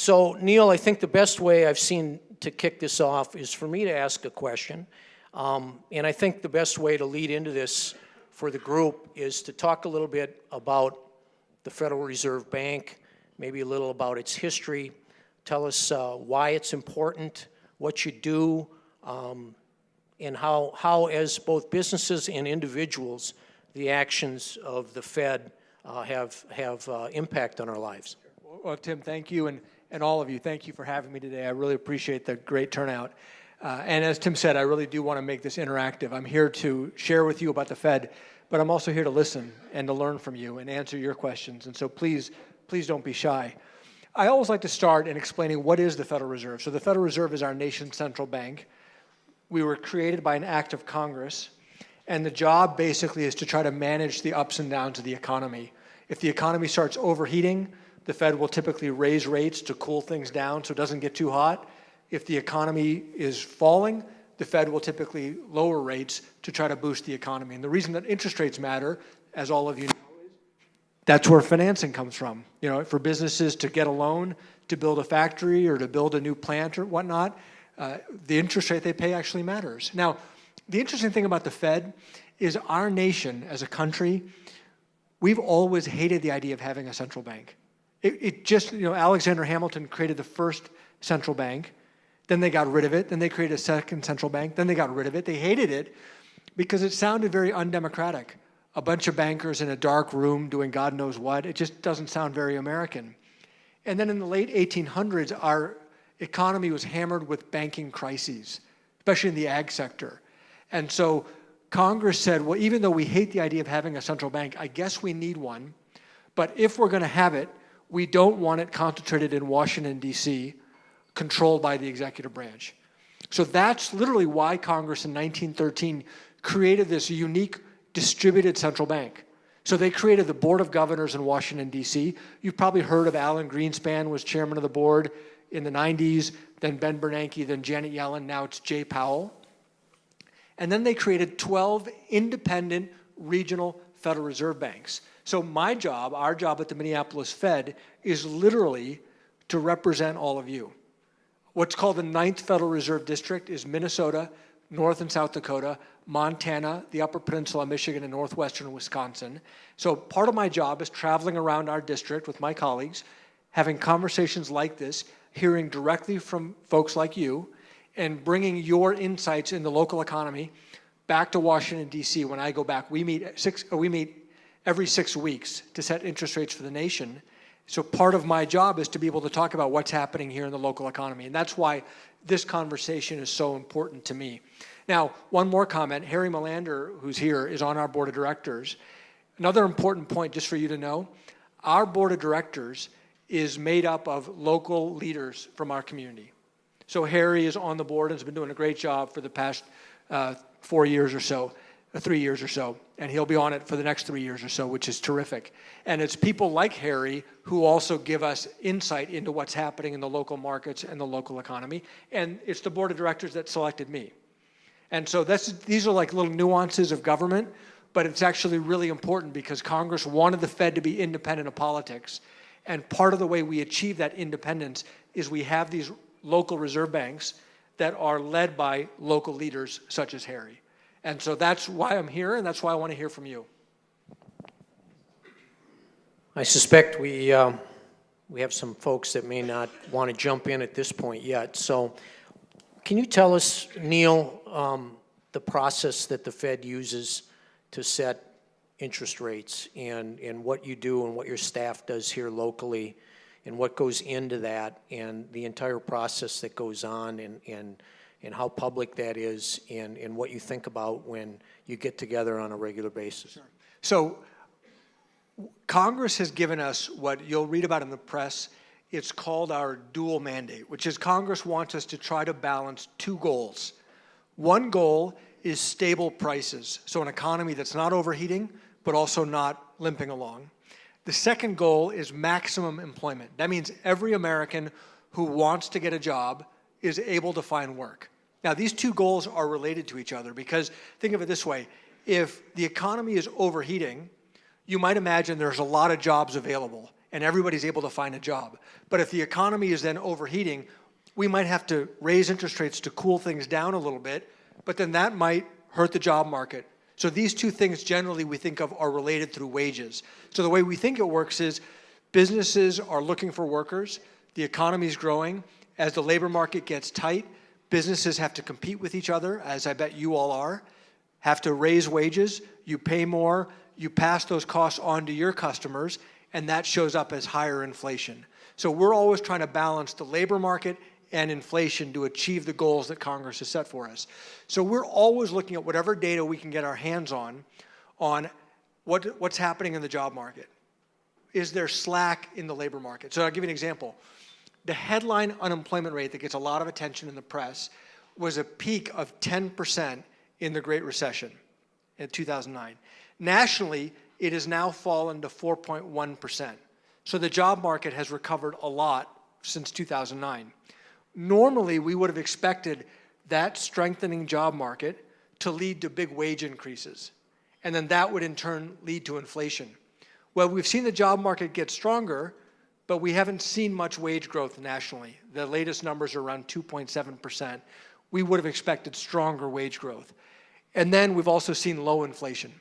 So, Neel, I think the best way I've seen to kick this off is for me to ask a question. And I think the best way to lead into this for the group is to talk a little bit about the Federal Reserve Bank, maybe a little about its history. Tell us why it's important, what you do, and how, as both businesses and individuals, the actions of the Fed have impact on our lives. Well, Tim, thank you, and all of you, thank you for having me today. I really appreciate the great turnout. And as Tim said, I really do want to make this interactive. I'm here to share with you about the Fed, but I'm also here to listen and to learn from you and answer your questions. And so please don't be shy. I always like to start in explaining what is the Federal Reserve. So the Federal Reserve is our nation's central bank. We were created by an act of Congress, and the job basically is to try to manage the ups and downs of the economy. If the economy starts overheating, the Fed will typically raise rates to cool things down so it doesn't get too hot. If the economy is falling, the Fed will typically lower rates to try to boost the economy. And the reason that interest rates matter, as all of you know, is that's where financing comes from. You know, for businesses to get a loan to build a factory or to build a new plant or whatnot, the interest rate they pay actually matters. Now, the interesting thing about the Fed is our nation as a country, we've always hated the idea of having a central bank. It just, you know, Alexander Hamilton created the first central bank, then they got rid of it, then they created a second central bank, then they got rid of it. They hated it because it sounded very undemocratic. A bunch of bankers in a dark room doing God knows what. It just doesn't sound very American. And then in the late 1800s, our economy was hammered with banking crises, especially in the ag sector. And so Congress said, well, even though we hate the idea of having a central bank, I guess we need one. But if we're going to have it, we don't want it concentrated in Washington, D.C., controlled by the executive branch. So that's literally why Congress in 1913 created this unique distributed central bank. So they created the Board of Governors in Washington, D.C. You've probably heard of Alan Greenspan was chairman of the board in the 90s, then Ben Bernanke, then Janet Yellen, now it's Jay Powell. And then they created 12 independent regional Federal Reserve banks. So my job, our job at the Minneapolis Fed, is literally to represent all of you. What's called the 9th Federal Reserve District is Minnesota, North and South Dakota, Montana, the Upper Peninsula, Michigan, and northwestern Wisconsin. So part of my job is traveling around our district with my colleagues, having conversations like this, hearing directly from folks like you, and bringing your insights in the local economy back to Washington, D.C. When I go back, we meet every 6 weeks to set interest rates for the nation. So part of my job is to be able to talk about what's happening here in the local economy. And that's why this conversation is so important to me. Now, one more comment. Harry Melander, who's here, is on our board of directors. Another important point just for you to know, our board of directors is made up of local leaders from our community. So Harry is on the board and has been doing a great job for the past 4 years or so, 3 years or so, and he'll be on it for the next 3 years or so, which is terrific. And it's people like Harry who also give us insight into what's happening in the local markets and the local economy, and it's the board of directors that selected me. And so these are like little nuances of government, but it's actually really important because Congress wanted the Fed to be independent of politics, and part of the way we achieve that independence is we have these local reserve banks that are led by local leaders such as Harry. And so that's why I'm here, and that's why I want to hear from you. I suspect we have some folks that may not want to jump in at this point yet. So can you tell us, Neel, the process that the Fed uses to set interest rates and what you do and what your staff does here locally and what goes into that and the entire process that goes on and how public that is and what you think about when you get together on a regular basis? Sure. So Congress has given us what you'll read about in the press. It's called our dual mandate, which is Congress wants us to try to balance two goals. One goal is stable prices, so an economy that's not overheating, but also not limping along. The second goal is maximum employment. That means every American who wants to get a job is able to find work. Now, these two goals are related to each other because think of it this way. If the economy is overheating, you might imagine there's a lot of jobs available and everybody's able to find a job. But if the economy is then overheating, we might have to raise interest rates to cool things down a little bit, but then that might hurt the job market. So these two things generally we think of are related through wages. So the way we think it works is businesses are looking for workers, the economy is growing. As the labor market gets tight, businesses have to compete with each other, as I bet you all are, have to raise wages, you pay more, you pass those costs on to your customers, and that shows up as higher inflation. So we're always trying to balance the labor market and inflation to achieve the goals that Congress has set for us. So we're always looking at whatever data we can get our hands on what's happening in the job market. Is there slack in the labor market? So I'll give you an example. The headline unemployment rate that gets a lot of attention in the press was a peak of 10% in the Great Recession in 2009. Nationally, it has now fallen to 4.1%. So the job market has recovered a lot since 2009. Normally, we would have expected that strengthening job market to lead to big wage increases, and then that would in turn lead to inflation. Well, we've seen the job market get stronger, but we haven't seen much wage growth nationally. The latest numbers are around 2.7%. We would have expected stronger wage growth. And then we've also seen low inflation.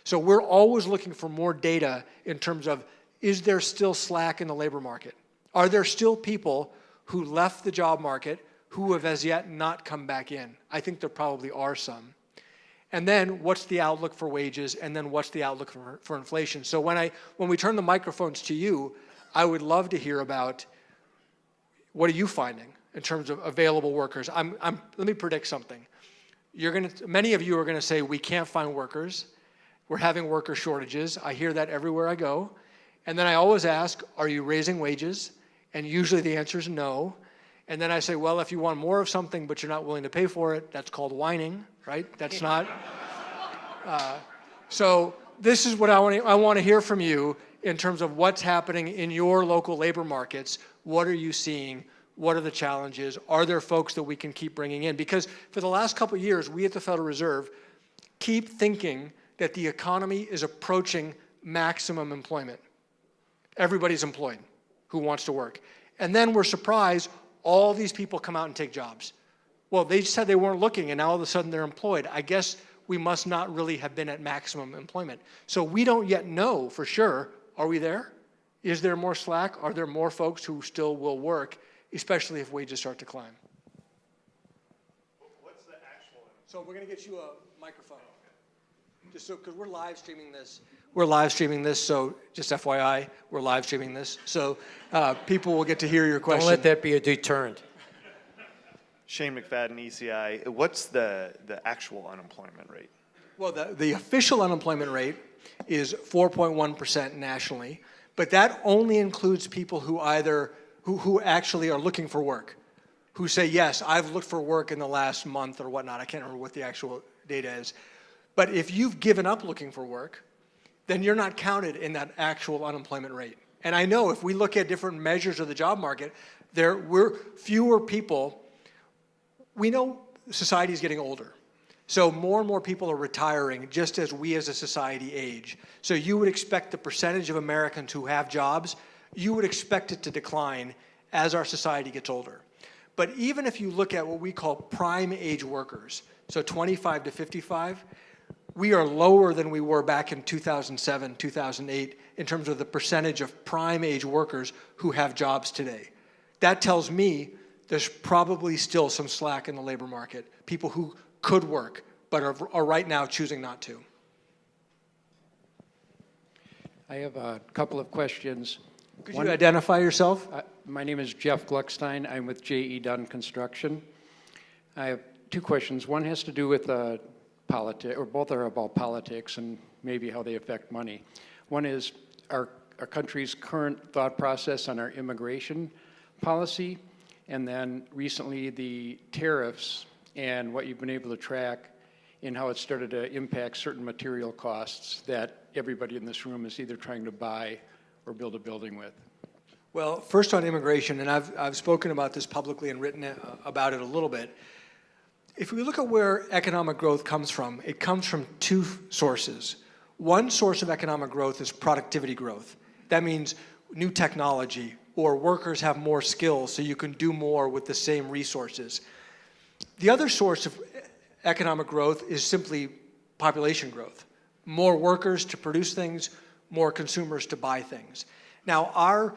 So we're always looking for more data in terms of, is there still slack in the labor market? Are there still people who left the job market who have as yet not come back in? I think there probably are some. And then what's the outlook for wages, and then what's the outlook for inflation? So when we turn the microphones to you, I would love to hear about what are you finding in terms of available workers. Let me predict something. Many of you are going to say we can't find workers. We're having worker shortages. I hear that everywhere I go. And then I always ask, are you raising wages? And usually the answer is no. And then I say, well, if you want more of something but you're not willing to pay for it, that's called whining, right? That's not. So this is what I want to hear from you in terms of what's happening in your local labor markets. What are you seeing? What are the challenges? Are there folks that we can keep bringing in? Because for the last couple of years, we at the Federal Reserve keep thinking that the economy is approaching maximum employment. Everybody's employed who wants to work. And then we're surprised all these people come out and take jobs. Well, they said they weren't looking, and now all of a sudden they're employed. I guess we must not really have been at maximum employment. So we don't yet know for sure, are we there? Is there more slack? Are there more folks who still will work, especially if wages start to climb? What's the actual? So we're going to get you a microphone. Just so, because we're live streaming this. We're live streaming this, so just FYI, we're live streaming this. So people will get to hear your question. Don't let that be a deterrent. Shane McFadden, ECI. What's the actual unemployment rate? Well, the official unemployment rate is 4.1% nationally, but that only includes people who who actually are looking for work, who say, yes, I've looked for work in the last month or whatnot. I can't remember what the actual data is. But if you've given up looking for work, then you're not counted in that actual unemployment rate. And I know if we look at different measures of the job market, we're fewer people. We know society is getting older. So more and more people are retiring just as we as a society age. So you would expect the percentage of Americans who have jobs, you would expect it to decline as our society gets older. But even if you look at what we call prime age workers, so 25 to 55, we are lower than we were back in 2007, 2008 in terms of the percentage of prime age workers who have jobs today. That tells me there's probably still some slack in the labor market, people who could work but are right now choosing not to. I have a couple of questions. Could you identify yourself? My name is Jeff Gluckstein. I'm with J.E. Dunn Construction. I have two questions. One has to do with politics, or both are about politics and maybe how they affect money. One is our country's current thought process on our immigration policy, and then recently the tariffs and what you've been able to track in how it started to impact certain material costs that everybody in this room is either trying to buy or build a building with. Well, first on immigration, and I've spoken about this publicly and written about it a little bit. If we look at where economic growth comes from, it comes from two sources. One source of economic growth is productivity growth. That means new technology, or workers have more skills so you can do more with the same resources. The other source of economic growth is simply population growth. More workers to produce things, more consumers to buy things. Now, our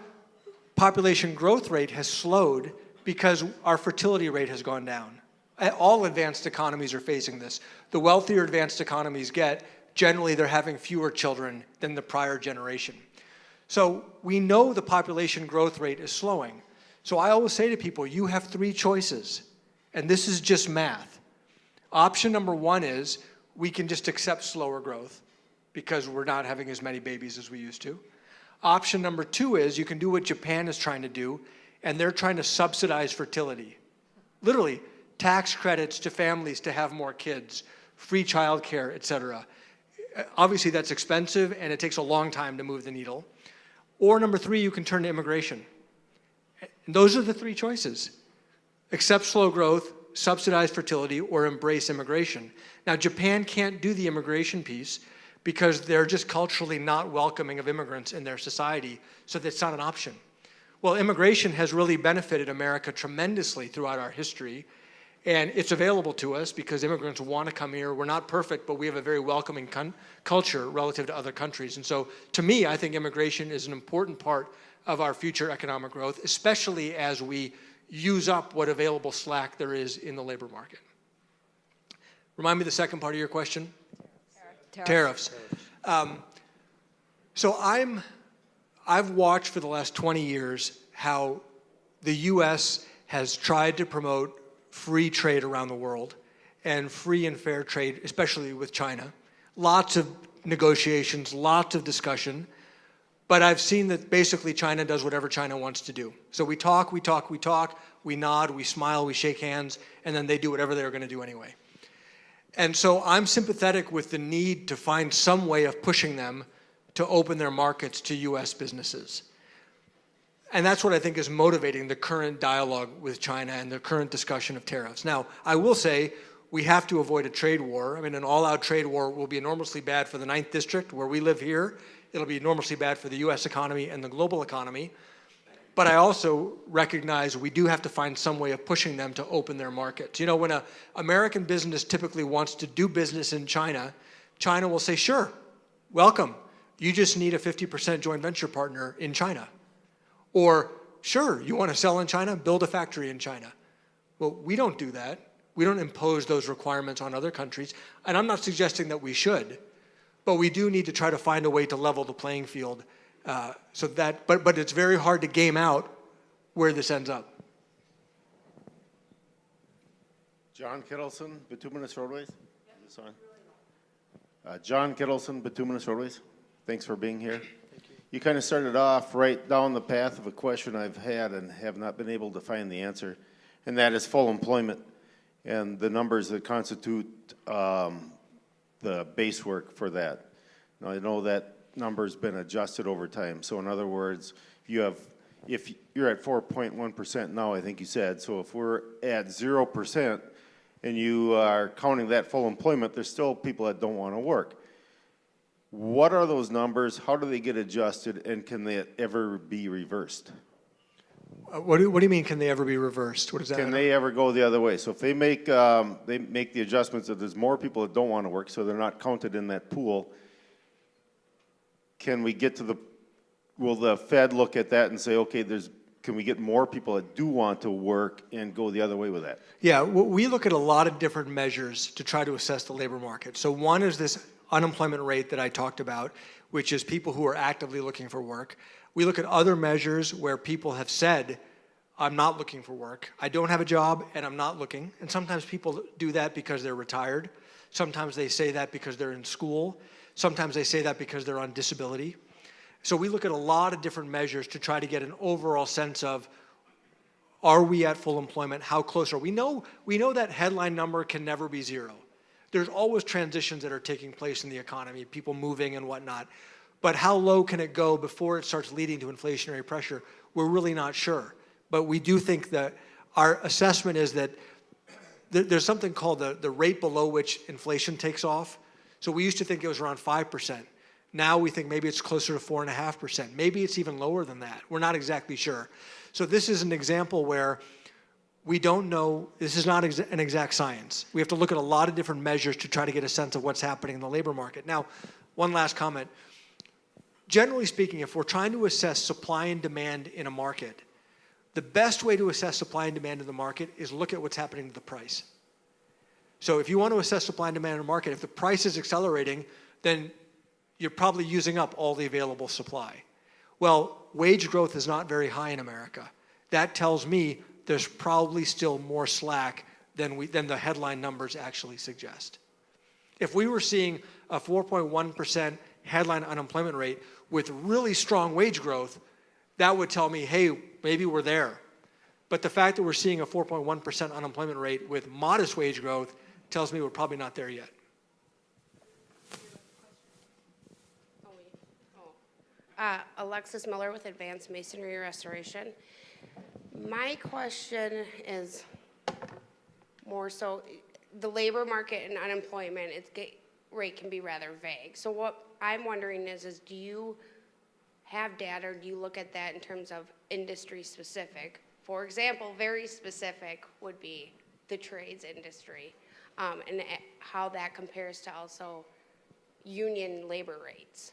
population growth rate has slowed because our fertility rate has gone down. All advanced economies are facing this. The wealthier advanced economies get, generally they're having fewer children than the prior generation. So we know the population growth rate is slowing. So I always say to people, you have three choices, and this is just math. Option number one is we can just accept slower growth because we're not having as many babies as we used to. Option number two is you can do what Japan is trying to do, and they're trying to subsidize fertility. Literally, tax credits to families to have more kids, free childcare, et cetera. Obviously, that's expensive, and it takes a long time to move the needle. Or number three, you can turn to immigration. And those are the three choices. Accept slow growth, subsidize fertility, or embrace immigration. Now, Japan can't do the immigration piece because they're just culturally not welcoming of immigrants in their society, so that's not an option. Well, immigration has really benefited America tremendously throughout our history, and it's available to us because immigrants want to come here. We're not perfect, but we have a very welcoming culture relative to other countries. And so, to me, I think immigration is an important part of our future economic growth, especially as we use up what available slack there is in the labor market. Remind me the second part of your question? Tariffs. So I've watched for the last 20 years how the U.S. has tried to promote free trade around the world and free and fair trade, especially with China. Lots of negotiations, lots of discussion, but I've seen that basically China does whatever China wants to do. So we talk, we nod, we smile, we shake hands, and then they do whatever they're going to do anyway. And so I'm sympathetic with the need to find some way of pushing them to open their markets to U.S. businesses. And that's what I think is motivating the current dialogue with China and the current discussion of tariffs. Now, I will say we have to avoid a trade war. I mean, an all-out trade war will be enormously bad for the 9th District, where we live here. It'll be enormously bad for the U.S. economy and the global economy. But I also recognize we do have to find some way of pushing them to open their markets. You know, when an American business typically wants to do business in China, China will say, sure, welcome. You just need a 50% joint venture partner in China. Or, sure, you want to sell in China? Build a factory in China. Well, we don't do that. We don't impose those requirements on other countries. And I'm not suggesting that we should, but we do need to try to find a way to level the playing field. But it's very hard to game out where this ends up. John Kittleson, Bituminous Roadways. Is this on? John Kittleson, Bituminous Roadways. Thanks for being here. You kind of started off right down the path of a question I've had and have not been able to find the answer, and that is full employment and the numbers that constitute the base work for that. Now, I know that number's been adjusted over time. So in other words, if you're at 4.1% now, I think you said, so if we're at 0% and you are counting that full employment, there's still people that don't want to work. What are those numbers? How do they get adjusted, and can they ever be reversed? What do you mean, can they ever be reversed? What does that mean? Can they ever go the other way? So if they make the adjustments that there's more people that don't want to work, so they're not counted in that pool, can we get to will the Fed look at that and say, okay, can we get more people that do want to work and go the other way with that? Yeah, we look at a lot of different measures to try to assess the labor market. So one is this unemployment rate that I talked about, which is people who are actively looking for work. We look at other measures where people have said, I'm not looking for work. I don't have a job and I'm not looking. And sometimes people do that because they're retired. Sometimes they say that because they're in school. Sometimes they say that because they're on disability. So we look at a lot of different measures to try to get an overall sense of, are we at full employment? How close are we? We know that headline number can never be zero. There's always transitions that are taking place in the economy, people moving and whatnot. But how low can it go before it starts leading to inflationary pressure? We're really not sure. But we do think that our assessment is that there's something called the rate below which inflation takes off. So we used to think it was around 5%. Now we think maybe it's closer to 4.5%. Maybe it's even lower than that. We're not exactly sure. So this is an example where we don't know, this is not an exact science. We have to look at a lot of different measures to try to get a sense of what's happening in the labor market. Now, one last comment. Generally speaking, if we're trying to assess supply and demand in a market, the best way to assess supply and demand in the market is look at what's happening to the price. So if you want to assess supply and demand in a market, if the price is accelerating, then you're probably using up all the available supply. Well, wage growth is not very high in America. That tells me there's probably still more slack than the headline numbers actually suggest. If we were seeing a 4.1% headline unemployment rate with really strong wage growth, that would tell me, hey, maybe we're there. But the fact that we're seeing a 4.1% unemployment rate with modest wage growth tells me we're probably not there yet. Alexis Miller with Advanced Masonry Restoration. My question is more so the labor market and unemployment rate can be rather vague. So what I'm wondering is do you have data or do you look at that in terms of industry specific? For example, very specific would be the trades industry and how that compares to also union labor rates.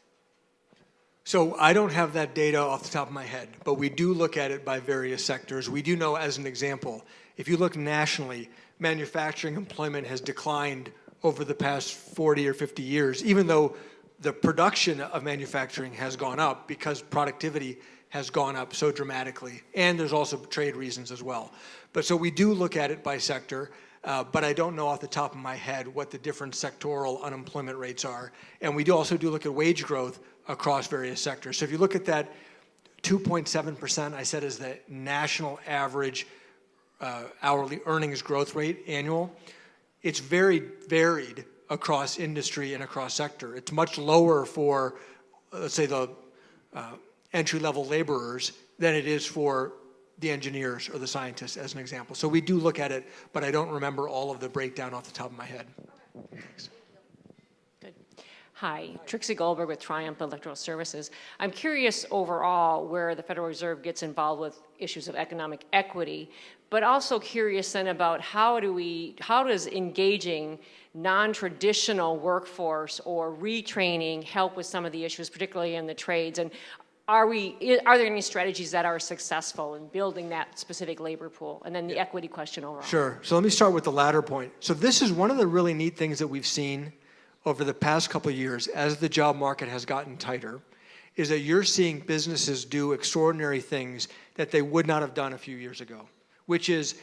So I don't have that data off the top of my head, but we do look at it by various sectors. We do know, as an example, if you look nationally, manufacturing employment has declined over the past 40 or 50 years, even though the production of manufacturing has gone up because productivity has gone up so dramatically. And there's also trade reasons as well. But so we do look at it by sector, but I don't know off the top of my head what the different sectoral unemployment rates are. And we also do look at wage growth across various sectors. So if you look at that 2.7%, I said is the national average hourly earnings growth rate annual, it's very varied across industry and across sector. It's much lower for, let's say, the entry-level laborers than it is for the engineers or the scientists, as an example. So we do look at it, but I don't remember all of the breakdown off the top of my head. Thanks. Hi, Trixie Goldberg with Triumph Electoral Services. I'm curious overall where the Federal Reserve gets involved with issues of economic equity, but also curious then about how does engaging non-traditional workforce or retraining help with some of the issues, particularly in the trades? And are there any strategies that are successful in building that specific labor pool? And then the equity question overall. Sure. So let me start with the latter point. So this is one of the really neat things that we've seen over the past couple of years as the job market has gotten tighter, is that you're seeing businesses do extraordinary things that they would not have done a few years ago, which is,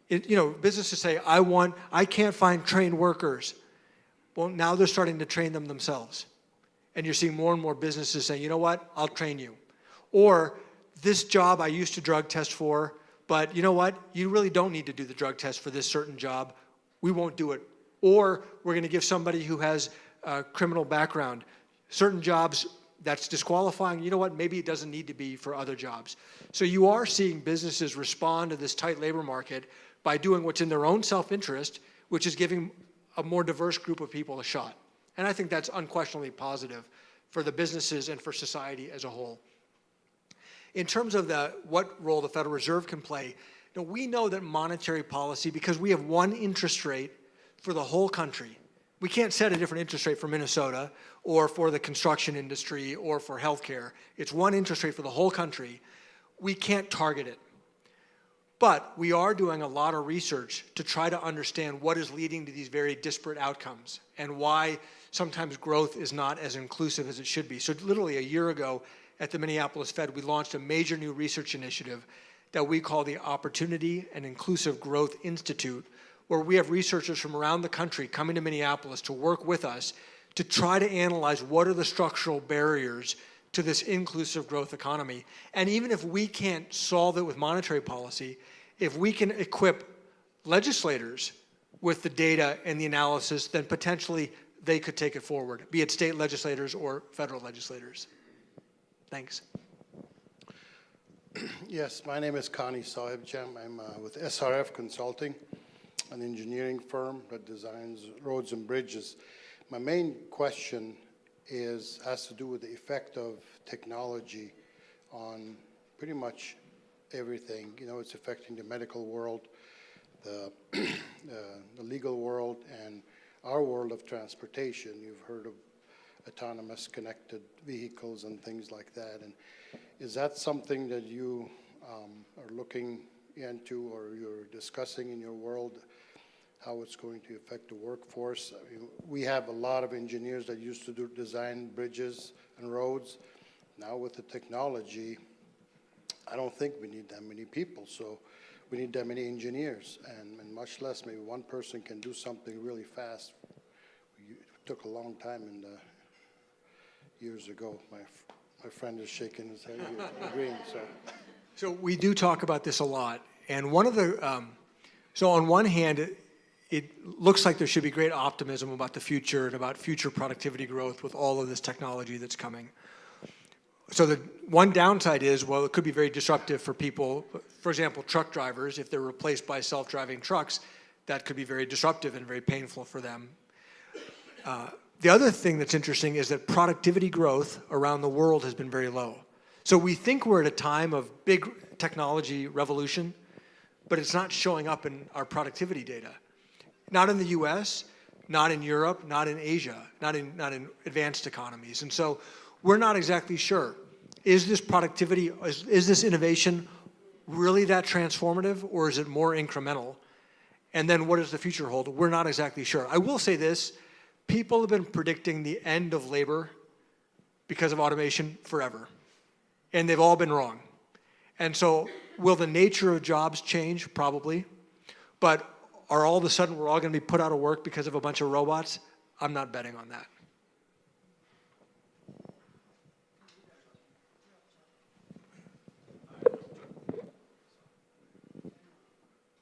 businesses say, I can't find trained workers. Well, now they're starting to train them themselves. And you're seeing more and more businesses saying, you know what, I'll train you. Or this job I used to drug test for, but you know what, you really don't need to do the drug test for this certain job. We won't do it. Or we're going to give somebody who has a criminal background certain jobs that's disqualifying. You know what? Maybe it doesn't need to be for other jobs. So you are seeing businesses respond to this tight labor market by doing what's in their own self-interest, which is giving a more diverse group of people a shot. And I think that's unquestionably positive for the businesses and for society as a whole. In terms of what role the Federal Reserve can play, we know that monetary policy, because we have one interest rate for the whole country. We can't set a different interest rate for Minnesota or for the construction industry or for healthcare. It's one interest rate for the whole country. We can't target it. But we are doing a lot of research to try to understand what is leading to these very disparate outcomes and why sometimes growth is not as inclusive as it should be. So literally a year ago at the Minneapolis Fed, we launched a major new research initiative that we call the Opportunity and Inclusive Growth Institute, where we have researchers from around the country coming to Minneapolis to work with us to try to analyze what are the structural barriers to this inclusive growth economy. And even if we can't solve it with monetary policy, if we can equip legislators with the data and the analysis, then potentially they could take it forward, be it state legislators or federal legislators. Thanks. Yes, my name is Kani Sahibjam. I'm with SRF Consulting, an engineering firm that designs roads and bridges. My main question has to do with the effect of technology on pretty much everything. You know, it's affecting the medical world, the legal world, and our world of transportation. You've heard of autonomous connected vehicles and things like that. And is that something that you are looking into or you're discussing in your world, how it's going to affect the workforce? I mean, we have a lot of engineers that used to design bridges and roads. Now with the technology, I don't think we need that many people. So we need that many engineers, and much less maybe one person can do something really fast. It took a long time in the years ago. My friend is shaking his head here, agreeing. So we do talk about this a lot, and one of the so on one hand, it looks like there should be great optimism about the future and about future productivity growth with all of this technology that's coming. So the one downside is, well, it could be very disruptive for people. For example, truck drivers, if they're replaced by self-driving trucks, that could be very disruptive and very painful for them. The other thing that's interesting is that productivity growth around the world has been very low. So we think we're at a time of big technology revolution, but it's not showing up in our productivity data. Not in the US, not in Europe, not in Asia, not in advanced economies. And so we're not exactly sure. Is this productivity, is this innovation really that transformative, or is it more incremental? And then what does the future hold? We're not exactly sure. I will say this, people have been predicting the end of labor because of automation forever. And they've all been wrong. And so will the nature of jobs change? Probably. But are all of a sudden we're all going to be put out of work because of a bunch of robots? I'm not betting on that.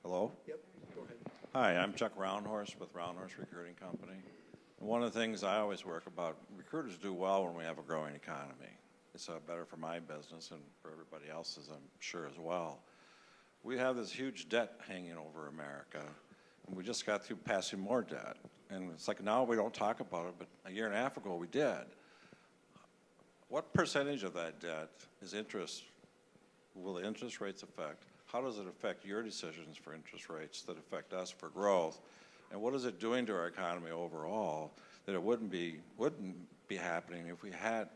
Hello? Yep, go ahead. Hi, I'm Chuck Roundhorse with Roundhorse Recruiting Company. And one of the things I always work about, recruiters do well when we have a growing economy. It's better for my business and for everybody else's, I'm sure, as well. We have this huge debt hanging over America, and we just got through passing more debt. And it's like now we don't talk about it, but a year and a half ago we did. What percentage of that debt is interest? Will the interest rates affect? How does it affect your decisions for interest rates that affect us for growth? And what is it doing to our economy overall that it wouldn't be happening if we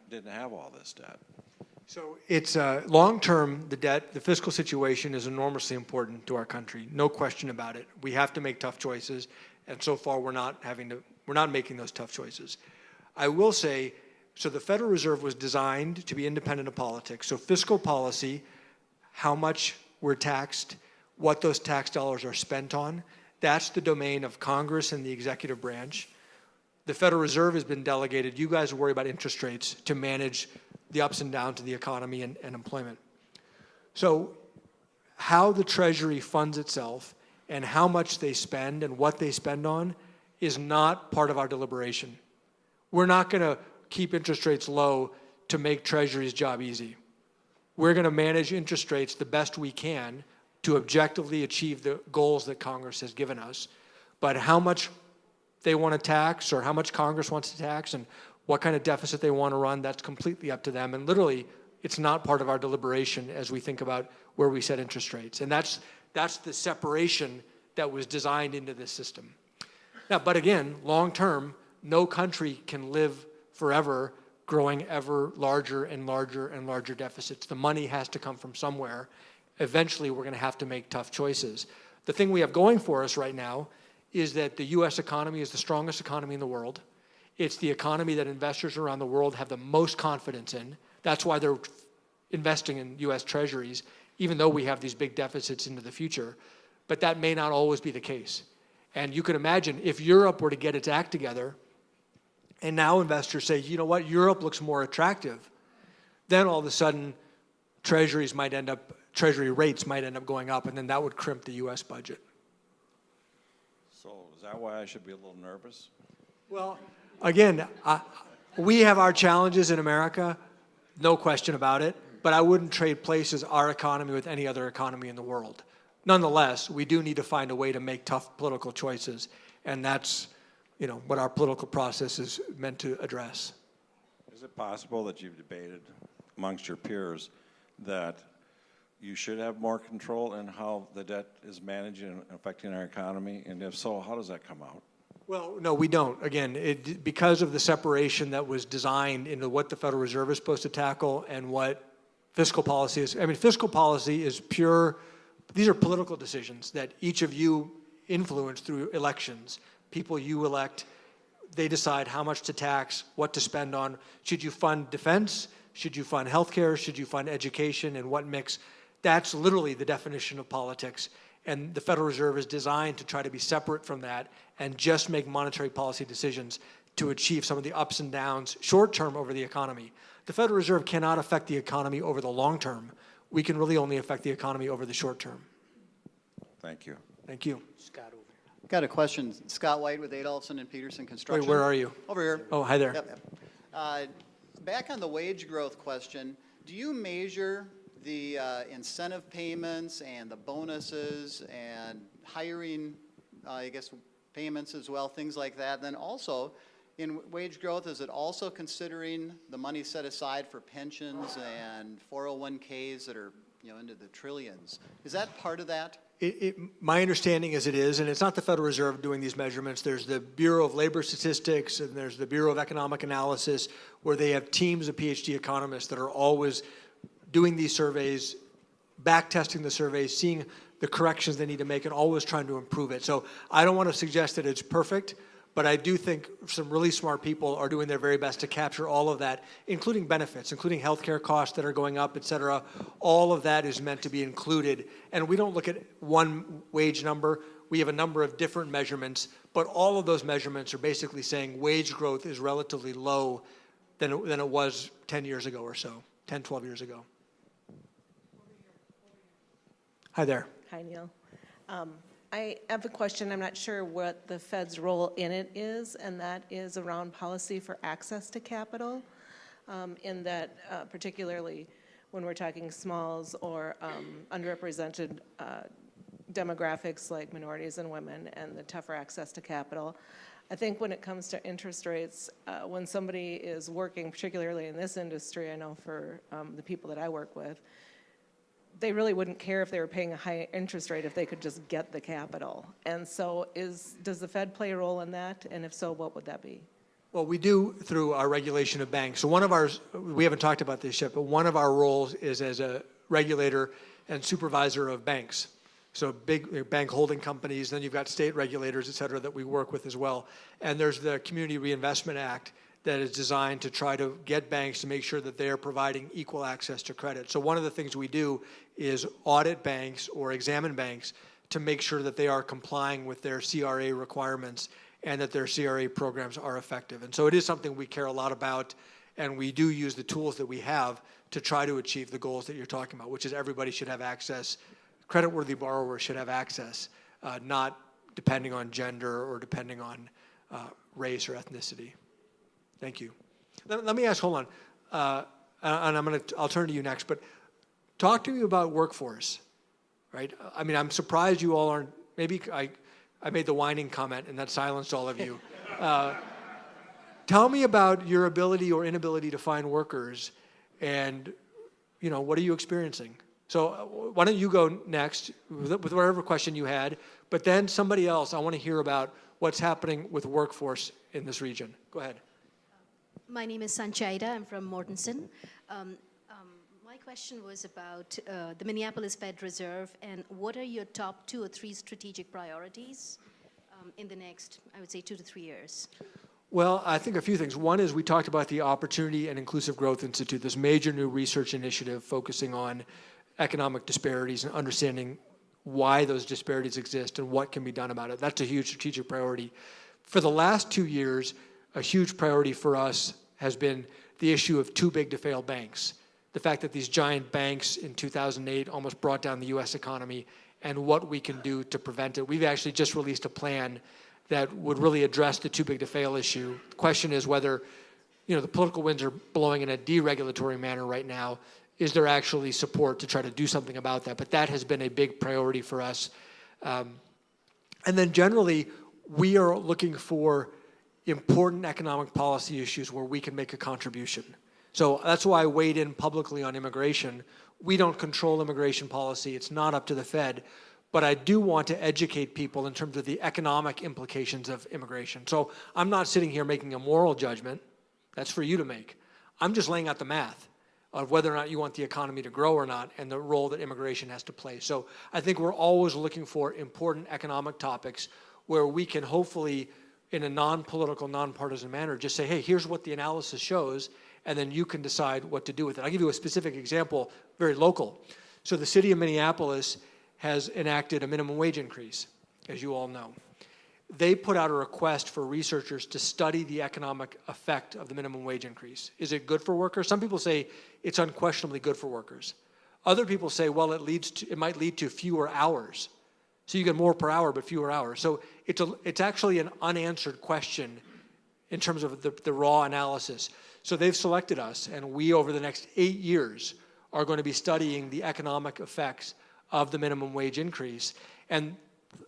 didn't have all this debt? So it's long-term, the debt, the fiscal situation is enormously important to our country. No question about it. We have to make tough choices, and so far we're not making those tough choices. I will say, so the Federal Reserve was designed to be independent of politics. So fiscal policy, how much we're taxed, what those tax dollars are spent on, that's the domain of Congress and the executive branch. The Federal Reserve has been delegated, you guys worry about interest rates, to manage the ups and downs of the economy and employment. So how the Treasury funds itself and how much they spend and what they spend on is not part of our deliberation. We're not going to keep interest rates low to make Treasury's job easy. We're going to manage interest rates the best we can to objectively achieve the goals that Congress has given us. But how much they want to tax or how much Congress wants to tax and what kind of deficit they want to run, that's completely up to them. And literally, it's not part of our deliberation as we think about where we set interest rates. And that's the separation that was designed into this system. Now, but again, long term, no country can live forever growing ever larger and larger and larger deficits. The money has to come from somewhere. Eventually, we're going to have to make tough choices. The thing we have going for us right now is that the U.S. economy is the strongest economy in the world. It's the economy that investors around the world have the most confidence in. That's why they're investing in U.S. treasuries, even though we have these big deficits into the future. But that may not always be the case. And you can imagine if Europe were to get its act together, and now investors say, you know what, Europe looks more attractive, then all of a sudden treasury rates might end up going up, and then that would crimp the U.S. budget. So is that why I should be a little nervous? Well, again, we have our challenges in America, no question about it, but I wouldn't trade places our economy with any other economy in the world. Nonetheless, we do need to find a way to make tough political choices, and that's what our political process is meant to address. Is it possible that you've debated amongst your peers that you should have more control in how the debt is managed and affecting our economy? And if so, how does that come out? Well, no, we don't. Again, because of the separation that was designed into what the Federal Reserve is supposed to tackle and what fiscal policy is. I mean, fiscal policy is pure, these are political decisions that each of you influence through elections. People you elect, they decide how much to tax, what to spend on. Should you fund defense? Should you fund healthcare? Should you fund education? And what mix? That's literally the definition of politics. And the Federal Reserve is designed to try to be separate from that and just make monetary policy decisions to achieve some of the ups and downs short term over the economy. The Federal Reserve cannot affect the economy over the long term. We can really only affect the economy over the short term. Thank you. Thank you. Scott over here. Got a question. Scott White with Adolphson and Peterson Construction. Wait, where are you? Over here. Oh, hi there. Yep. Back on the wage growth question, do you measure the incentive payments and the bonuses and hiring, I guess, payments as well, things like that? Then also, in wage growth, is it also considering the money set aside for pensions and 401ks that are, into the trillions? Is that part of that? My understanding is it is, and it's not the Federal Reserve doing these measurements. There's the Bureau of Labor Statistics, and there's the Bureau of Economic Analysis, where they have teams of PhD economists that are always doing these surveys, back testing the surveys, seeing the corrections they need to make, and always trying to improve it. So I don't want to suggest that it's perfect, but I do think some really smart people are doing their very best to capture all of that, including benefits, including healthcare costs that are going up, et cetera. All of that is meant to be included. And we don't look at one wage number. We have a number of different measurements, but all of those measurements are basically saying wage growth is relatively low than it was 10 years ago or so, 10, 12 years ago. Hi there. Hi, Neel. I have a question. I'm not sure what the Fed's role in it is, and that is around policy for access to capital, in that particularly when we're talking smalls or underrepresented demographics like minorities and women and the tougher access to capital. I think when it comes to interest rates, when somebody is working, particularly in this industry, I know for the people that I work with, they really wouldn't care if they were paying a high interest rate if they could just get the capital. And so does the Fed play a role in that? And if so, what would that be? Well, we do through our regulation of banks. So we haven't talked about this yet, but one of our roles is as a regulator and supervisor of banks. So big bank holding companies, then you've got state regulators, et cetera, that we work with as well. And there's the Community Reinvestment Act that is designed to try to get banks to make sure that they are providing equal access to credit. So one of the things we do is audit banks or examine banks to make sure that they are complying with their CRA requirements and that their CRA programs are effective. And so it is something we care a lot about, and we do use the tools that we have to try to achieve the goals that you're talking about, which is everybody should have access, creditworthy borrowers should have access, not depending on gender or depending on race or ethnicity. Thank you. Let me ask, hold on, and I'll turn to you next, but talk to me about workforce, right? I mean, I'm surprised you all aren't, maybe I made the whining comment and that silenced all of you. Tell me about your ability or inability to find workers and, what are you experiencing? So why don't you go next with whatever question you had, but then somebody else, I want to hear about what's happening with workforce in this region. Go ahead. My name is Sanchayda. I'm from Mortensen. My question was about the Minneapolis Fed Reserve and what are your top 2 or 3 strategic priorities in the next, I would say, 2 to 3 years? Well, I think a few things. One is we talked about the Opportunity and Inclusive Growth Institute, this major new research initiative focusing on economic disparities and understanding why those disparities exist and what can be done about it. That's a huge strategic priority. For the last 2 years, a huge priority for us has been the issue of too big to fail banks. The fact that these giant banks in 2008 almost brought down the U.S. economy and what we can do to prevent it. We've actually just released a plan that would really address the too big to fail issue. The question is whether, the political winds are blowing in a deregulatory manner right now. Is there actually support to try to do something about that? But that has been a big priority for us. And then generally, we are looking for important economic policy issues where we can make a contribution. So that's why I weighed in publicly on immigration. We don't control immigration policy. It's not up to the Fed. But I do want to educate people in terms of the economic implications of immigration. So I'm not sitting here making a moral judgment. That's for you to make. I'm just laying out the math of whether or not you want the economy to grow or not and the role that immigration has to play. So I think we're always looking for important economic topics where we can hopefully, in a non-political, non-partisan manner, just say, hey, here's what the analysis shows, and then you can decide what to do with it. I'll give you a specific example, very local. So the city of Minneapolis has enacted a minimum wage increase, as you all know. They put out a request for researchers to study the economic effect of the minimum wage increase. Is it good for workers? Some people say it's unquestionably good for workers. Other people say, well, it might lead to fewer hours. So you get more per hour, but fewer hours. So it's actually an unanswered question in terms of the raw analysis. So they've selected us, and we, over the next 8 years, are going to be studying the economic effects of the minimum wage increase. And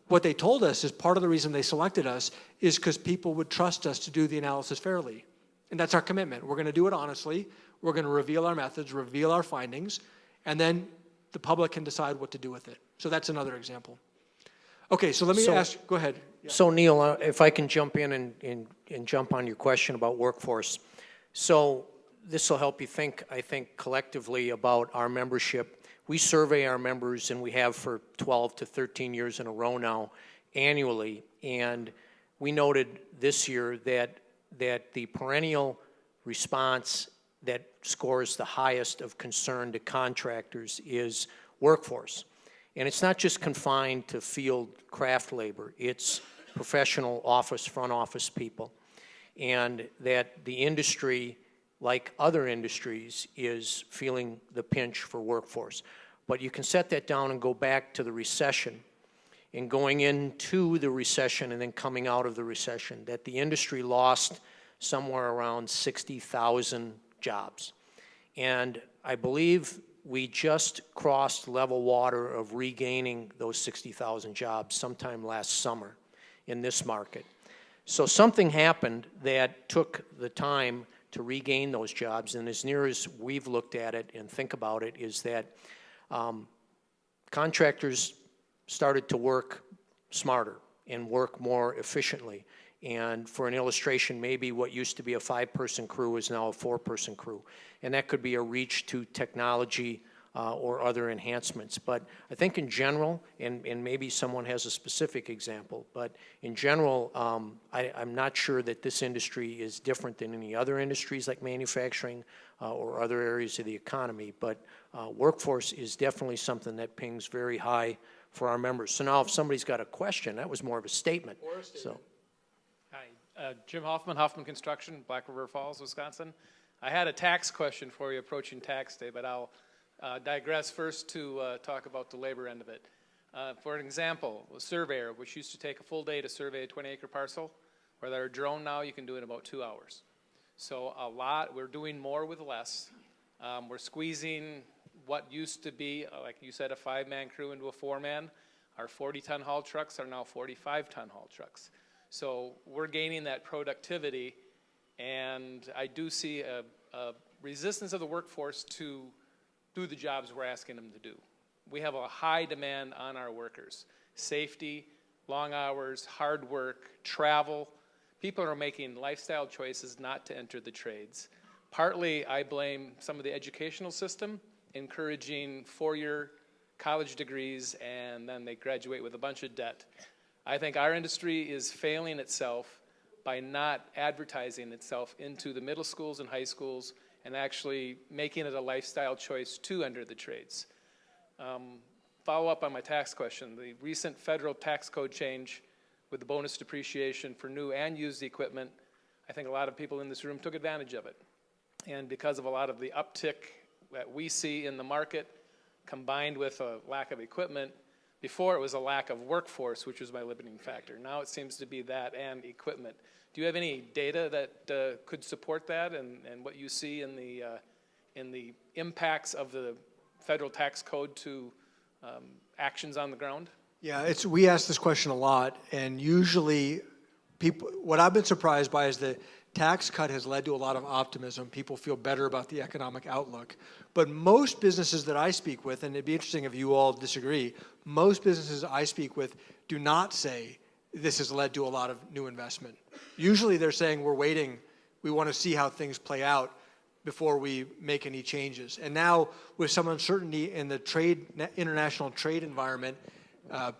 what they told us is part of the reason they selected us is because people would trust us to do the analysis fairly. And that's our commitment. We're going to do it honestly. We're going to reveal our methods, reveal our findings, and then the public can decide what to do with it. So that's another example. Okay, so let me ask, go ahead. Yeah. So Neel, if I can jump in and jump on your question about workforce. So this will help you think, I think, collectively about our membership. We survey our members, and we have for 12 to 13 years in a row now, annually. And we noted this year that the perennial response that scores the highest of concern to contractors is workforce. And it's not just confined to field craft labor. It's professional office, front office people. And that the industry, like other industries, is feeling the pinch for workforce. But you can set that down and go back to the recession, and going into the recession and then coming out of the recession, that the industry lost somewhere around 60,000 jobs. And I believe we just crossed level water of regaining those 60,000 jobs sometime last summer in this market. So something happened that took the time to regain those jobs, and as near as we've looked at it and think about it is that contractors started to work smarter and work more efficiently. And for an illustration, maybe what used to be a 5-person crew is now a 4-person crew. And that could be a reach to technology or other enhancements. But I think in general, and maybe someone has a specific example, but in general, I'm not sure that this industry is different than any other industries like manufacturing or other areas of the economy. But workforce is definitely something that pings very high for our members. So now if somebody's got a question, that was more of a statement. Or a statement. So. Hi, Jim Hoffman Construction, Black River Falls, Wisconsin. I had a tax question for you approaching tax day, but I'll digress first to talk about the labor end of it. For an example, a surveyor, which used to take a full day to survey a 20-acre parcel, with our drone now, you can do it in about 2 hours. So we're doing more with less. We're squeezing what used to be, like you said, a 5-man crew into a 4-man. Our 40-ton haul trucks are now 45-ton haul trucks. So we're gaining that productivity, and I do see a resistance of the workforce to do the jobs we're asking them to do. We have a high demand on our workers. Safety, long hours, hard work, travel. People are making lifestyle choices not to enter the trades. Partly, I blame some of the educational system, encouraging 4-year college degrees, and then they graduate with a bunch of debt. I think our industry is failing itself by not advertising itself into the middle schools and high schools and actually making it a lifestyle choice to enter the trades. Follow up on my tax question. The recent federal tax code change with the bonus depreciation for new and used equipment, I think a lot of people in this room took advantage of it. And because of a lot of the uptick that we see in the market, combined with a lack of equipment, before it was a lack of workforce, which was my limiting factor. Now it seems to be that and equipment. Do you have any data that could support that and what you see in the impacts of the federal tax code to actions on the ground? Yeah, we ask this question a lot, and usually what I've been surprised by is the tax cut has led to a lot of optimism. People feel better about the economic outlook. But most businesses that I speak with, and it'd be interesting if you all disagree, most businesses I speak with do not say this has led to a lot of new investment. Usually they're saying we're waiting, we want to see how things play out before we make any changes. And now with some uncertainty in the international trade environment,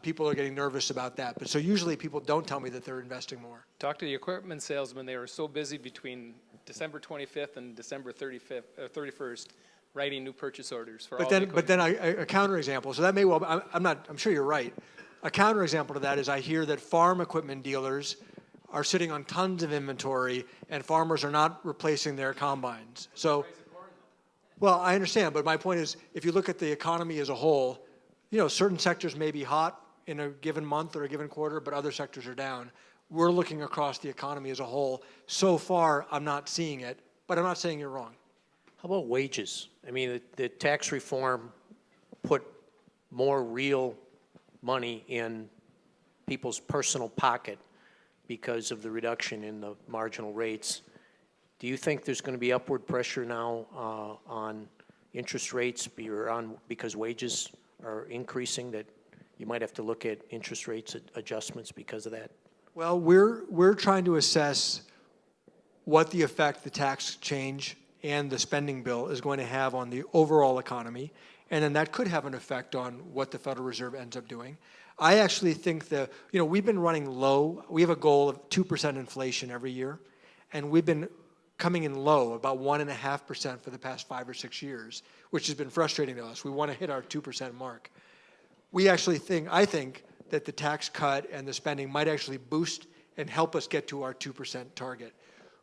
people are getting nervous about that. But so usually people don't tell me that they're investing more. Talk to the equipment salesmen. They were so busy between December 25th and December 31st writing new purchase orders for all the equipment. But then a counterexample. So that may well, I'm sure you're right. A counterexample to that is I hear that farm equipment dealers are sitting on tons of inventory and farmers are not replacing their combines. So, well, I understand, but my point is if you look at the economy as a whole, certain sectors may be hot in a given month or a given quarter, but other sectors are down. We're looking across the economy as a whole. So far, I'm not seeing it, but I'm not saying you're wrong. How about wages? I mean, the tax reform put more real money in people's personal pocket because of the reduction in the marginal rates. Do you think there's going to be upward pressure now on interest rates because wages are increasing, that you might have to look at interest rates adjustments because of that? Well, we're trying to assess what the effect the tax change and the spending bill is going to have on the overall economy, and then that could have an effect on what the Federal Reserve ends up doing. I actually think we've been running low. We have a goal of 2% inflation every year, and we've been coming in low, about 1.5% for the past 5 or 6 years, which has been frustrating to us. We want to hit our 2% mark. I think that the tax cut and the spending might actually boost and help us get to our 2% target.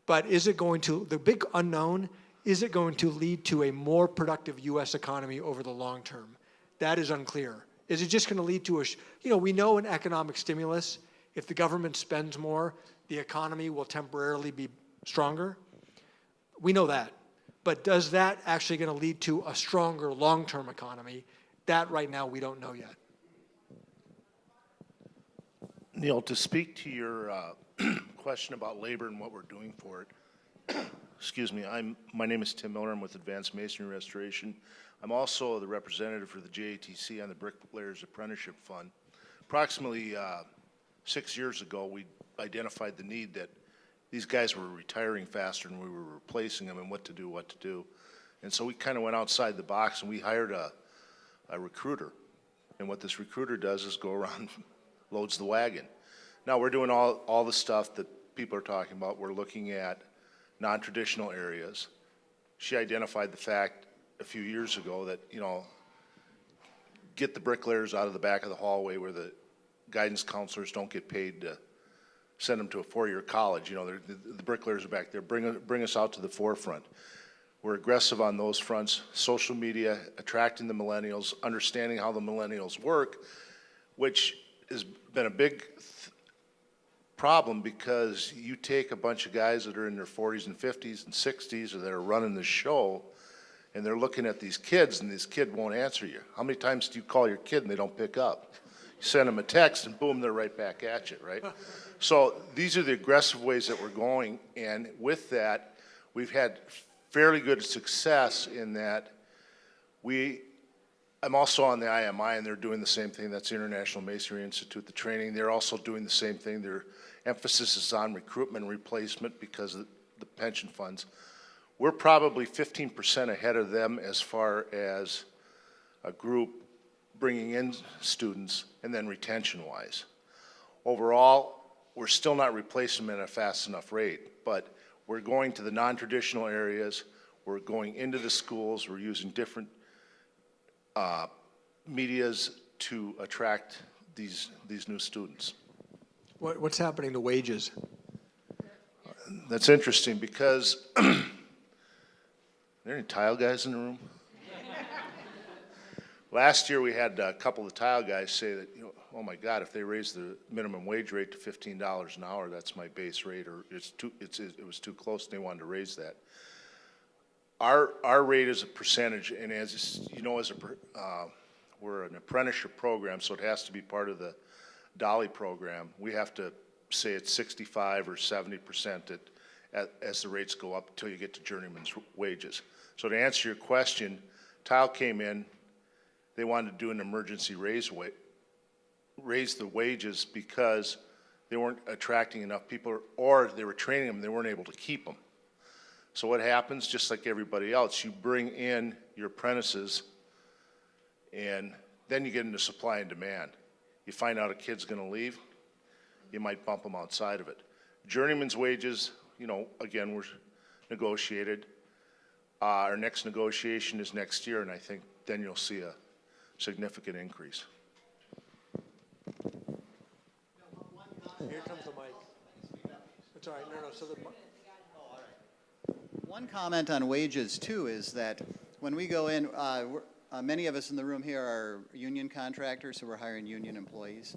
But the big unknown, is it going to lead to a more productive U.S. economy over the long term? That is unclear. Is it just going to lead to we know an economic stimulus, if the government spends more, the economy will temporarily be stronger? We know that. But does that actually going to lead to a stronger long-term economy? That right now we don't know yet. Neel, to speak to your question about labor and what we're doing for it, excuse me, my name is Tim Miller. I'm with Advanced Masonry Restoration. I'm also the representative for the JATC on the Bricklayers Apprenticeship Fund. Approximately 6 years ago, we identified the need that these guys were retiring faster than we were replacing them and what to do. And so we kind of went outside the box and we hired a recruiter. And what this recruiter does is go around, loads the wagon. Now we're doing all the stuff that people are talking about. We're looking at non-traditional areas. She identified the fact a few years ago that, get the bricklayers out of the back of the hallway where the guidance counselors don't get paid to send them to a four-year college. The bricklayers are back there. Bring us out to the forefront. We're aggressive on those fronts. Social media, attracting the millennials, understanding how the millennials work, which has been a big problem because you take a bunch of guys that are in their 40s and 50s and 60s or that are running the show, and they're looking at these kids, and this kid won't answer you. How many times do you call your kid and they don't pick up? You send them a text, and boom, they're right back at you, right? So these are the aggressive ways that we're going, and with that, we've had fairly good success in that I'm also on the IMI, and they're doing the same thing. That's the International Masonry Institute, the training. They're also doing the same thing. Their emphasis is on recruitment and replacement because of the pension funds. We're probably 15% ahead of them as far as a group bringing in students and then retention-wise. Overall, we're still not replacing them at a fast enough rate, but we're going to the non-traditional areas. We're going into the schools. We're using different medias to attract these new students. What's happening to wages? That's interesting because are there any tile guys in the room? Last year we had a couple of tile guys say that, oh my God, if they raise the minimum wage rate to $15 an hour, that's my base rate, or it was too close and they wanted to raise that. Our rate is a percentage, and as you know, we're an apprenticeship program, so it has to be part of the Dolly program. We have to say it's 65 or 70% as the rates go up until you get to journeyman's wages. So to answer your question, Tile came in, they wanted to do an emergency raise the wages because they weren't attracting enough people, or they were training them, they weren't able to keep them. So what happens, just like everybody else, you bring in your apprentices, and then you get into supply and demand. You find out a kid's going to leave, you might bump them outside of it. Journeyman's wages, you know, again, were negotiated. Our next negotiation is next year, and I think then you'll see a significant increase. Here comes the mic. It's all right. No. So the. One comment on wages too is that when we go in, many of us in the room here are union contractors, so we're hiring union employees.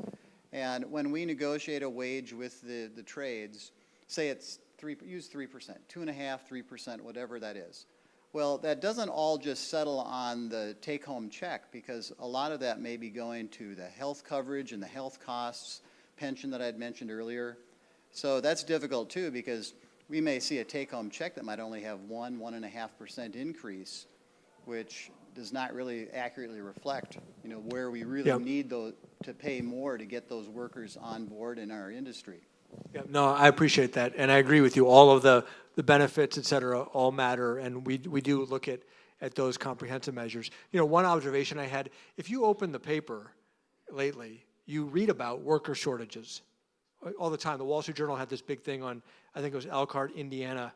And when we negotiate a wage with the trades, say it's use 3%, 2.5%, 3%, whatever that is. Well, that doesn't all just settle on the take-home check, because a lot of that may be going to the health coverage and the health costs, pension that I'd mentioned earlier. So that's difficult too, because we may see a take-home check that might only have 1.5% increase, which does not really accurately reflect, you know, where we really need to pay more to get those workers on board in our industry. Yeah, no, I appreciate that, and I agree with you. All of the benefits, et cetera, all matter, and we do look at those comprehensive measures. You know, one observation I had, if you open the paper lately, you read about worker shortages all the time. The Wall Street Journal had this big thing on, I think it was Elkhart, Indiana,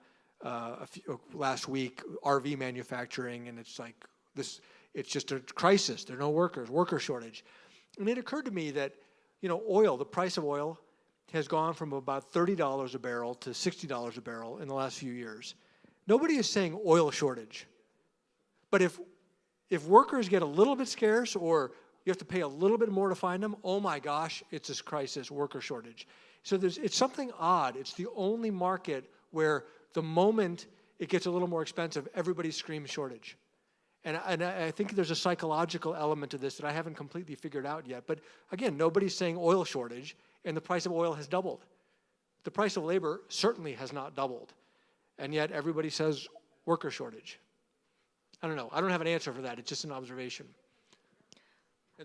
last week, RV manufacturing, and it's like this, it's just a crisis. There are no workers, worker shortage. And it occurred to me that, you know, oil, the price of oil has gone from about $30 a barrel to $60 a barrel in the last few years. Nobody is saying oil shortage. But if workers get a little bit scarce, or you have to pay a little bit more to find them, oh my gosh, it's this crisis, worker shortage. So it's something odd. It's the only market where the moment it gets a little more expensive, everybody screams shortage. And I think there's a psychological element to this that I haven't completely figured out yet. But again, nobody's saying oil shortage, and the price of oil has doubled. The price of labor certainly has not doubled. And yet everybody says worker shortage. I don't know. I don't have an answer for that. It's just an observation.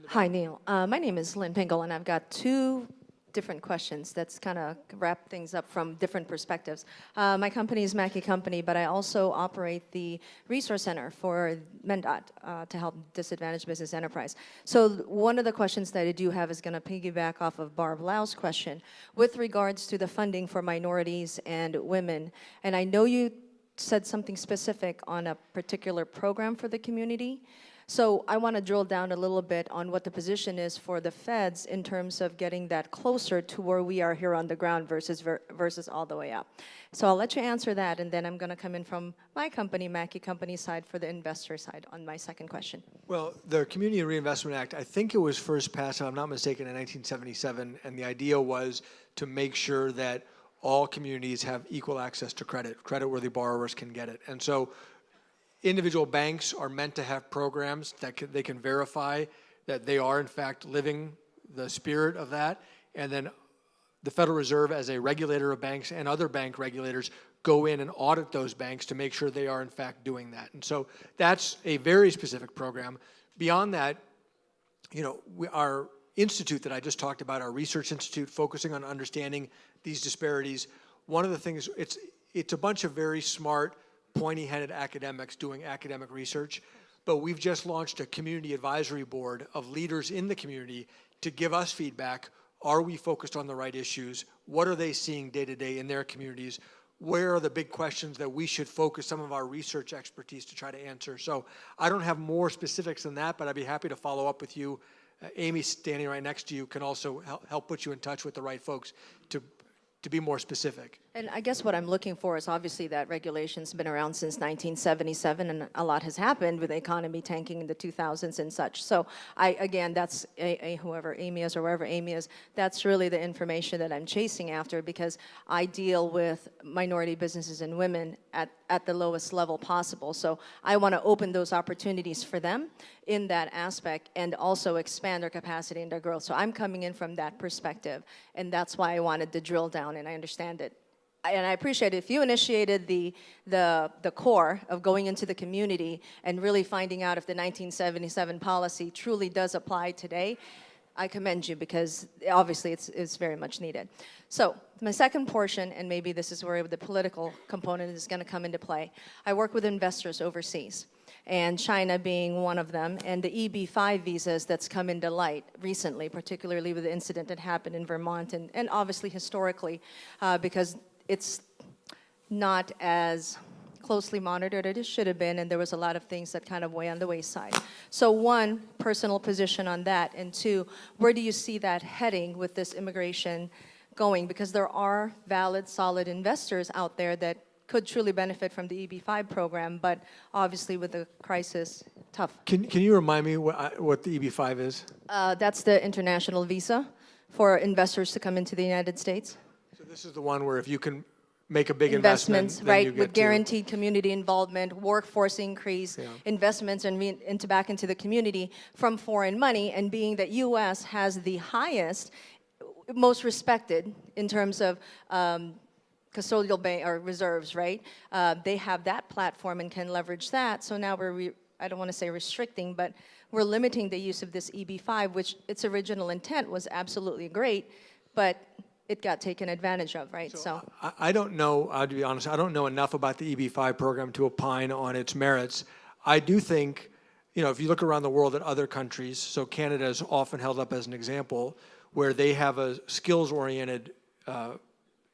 Hi, Neil. My name is Lynn Pingle, and I've got two different questions that's kind of wrap things up from different perspectives. My company is Mackey Company, but I also operate the Resource Center for MnDOT to help disadvantaged business enterprise. So one of the questions that I do have is going to piggyback off of Barb Lau's question with regards to the funding for minorities and women. And I know you said something specific on a particular program for the community. So I want to drill down a little bit on what the position is for the feds in terms of getting that closer to where we are here on the ground versus all the way up. So I'll let you answer that, and then I'm going to come in from my company, Mackey Company side, for the investor side on my second question. Well, the Community Reinvestment Act, I think it was first passed, if I'm not mistaken, in 1977, and the idea was to make sure that all communities have equal access to credit. Credit-worthy borrowers can get it. And so individual banks are meant to have programs that they can verify that they are in fact living the spirit of that, and then the Federal Reserve, as a regulator of banks and other bank regulators, go in and audit those banks to make sure they are in fact doing that. And so that's a very specific program. Beyond that, you know, our institute that I just talked about, our research institute, focusing on understanding these disparities, one of the things, it's a bunch of very smart, pointy-headed academics doing academic research, but we've just launched a community advisory board of leaders in the community to give us feedback. Are we focused on the right issues? What are they seeing day to day in their communities? Where are the big questions that we should focus some of our research expertise to try to answer? So I don't have more specifics than that, but I'd be happy to follow up with you. Amy, standing right next to you, can also help put you in touch with the right folks to be more specific. And I guess what I'm looking for is obviously that regulation's been around since 1977, and a lot has happened with the economy tanking in the 2000s and such. So again, that's whoever Amy is or wherever Amy is, that's really the information that I'm chasing after, because I deal with minority businesses and women at at the lowest level possible. So I want to open those opportunities for them in that aspect and also expand their capacity and their growth. So I'm coming in from that perspective, and that's why I wanted to drill down, and I understand it. And I appreciate it. If you initiated the core of going into the community and really finding out if the 1977 policy truly does apply today, I commend you, because obviously it's very much needed. So my second portion, and maybe this is where the political component is going to come into play, I work with investors overseas, and China being one of them, and the EB-5 visas that's come into light recently, particularly with the incident that happened in Vermont, and obviously historically, because it's not as closely monitored as it should have been, and there was a lot of things that kind of weigh on the wayside. So one, personal position on that, and two, where do you see that heading with this immigration going? Because there are valid, solid investors out there that could truly benefit from the EB-5 program, but obviously with the crisis, tough. Can you remind me what the EB-5 is? That's the international visa for investors to come into the United States. So this is the one where if you can make a big investment, then right, you get with guaranteed community involvement, workforce increase, investments and back into the community from foreign money, and being that U.S. has the highest, most respected in terms of custodial bank or reserves, right? They have that platform and can leverage that. So now I don't want to say restricting, but we're limiting the use of this EB-5, which its original intent was absolutely great, but it got taken advantage of, right? So I don't know, to be honest, I don't know enough about the EB-5 program to opine on its merits. I do think, if you look around the world at other countries, so Canada is often held up as an example, where they have a skills-oriented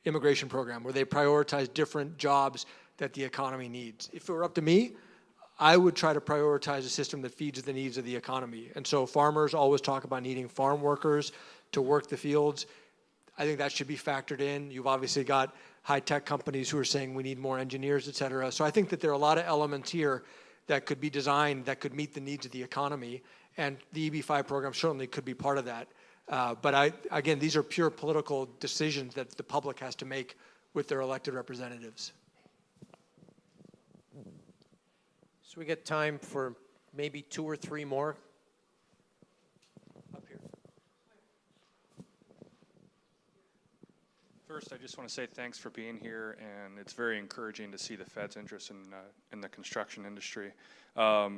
immigration program, where they prioritize different jobs that the economy needs. If it were up to me, I would try to prioritize a system that feeds the needs of the economy. And so farmers always talk about needing farm workers to work the fields. I think that should be factored in. You've obviously got high-tech companies who are saying we need more engineers, et cetera. So I think that there are a lot of elements here that could be designed that could meet the needs of the economy, and the EB-5 program certainly could be part of that. But again, these are pure political decisions that the public has to make with their elected representatives. So we get time for maybe 2 or 3 more. First, I just want to say thanks for being here, and it's very encouraging to see the Fed's interest in the construction industry.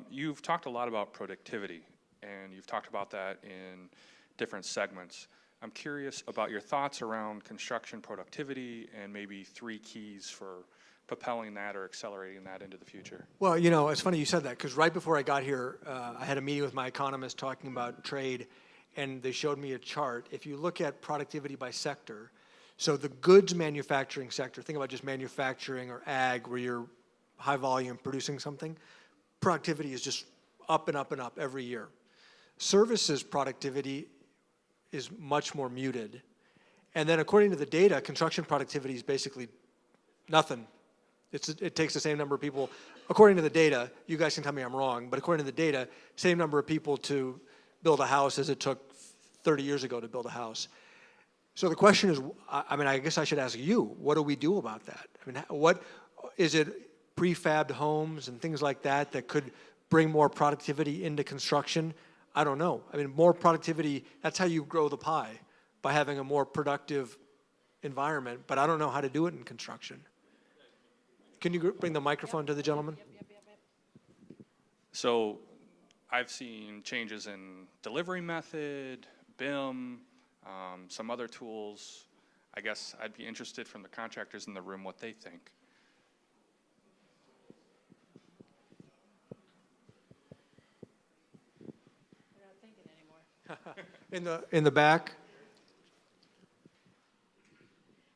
You've talked a lot about productivity, and you've talked about that in different segments. I'm curious about your thoughts around construction productivity and maybe 3 keys for propelling that or accelerating that into the future. Well, it's funny you said that, because right before I got here, I had a meeting with my economist talking about trade, and they showed me a chart. If you look at productivity by sector, so the goods manufacturing sector, think about just manufacturing or ag, where you're high volume producing something, productivity is just up and up and up every year. Services productivity is much more muted. And then according to the data, construction productivity is basically nothing. It takes the same number of people. According to the data, you guys can tell me I'm wrong, but according to the data, same number of people to build a house as it took 30 years ago to build a house. So the question is, I guess I should ask you, what do we do about that? What is it, prefabbed homes and things like that could bring more productivity into construction? I don't know. More productivity, that's how you grow the pie, by having a more productive environment, but I don't know how to do it in construction. Can you bring the microphone to the gentleman? So I've seen changes in delivery method, BIM, some other tools. I guess I'd be interested from the contractors in the room what they think. They're not thinking anymore. In the back.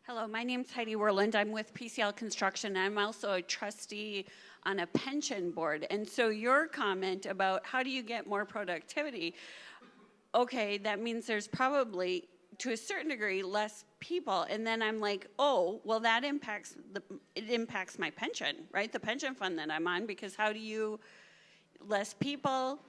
Hello, my name's Heidi Werland. I'm with PCL Construction. I'm also a trustee on a pension board. And so your comment about how do you get more productivity, okay, that means there's probably, to a certain degree, less people. And then I'm like, oh, well, that impacts my pension, right? The pension fund that I'm on, because how do you, less people,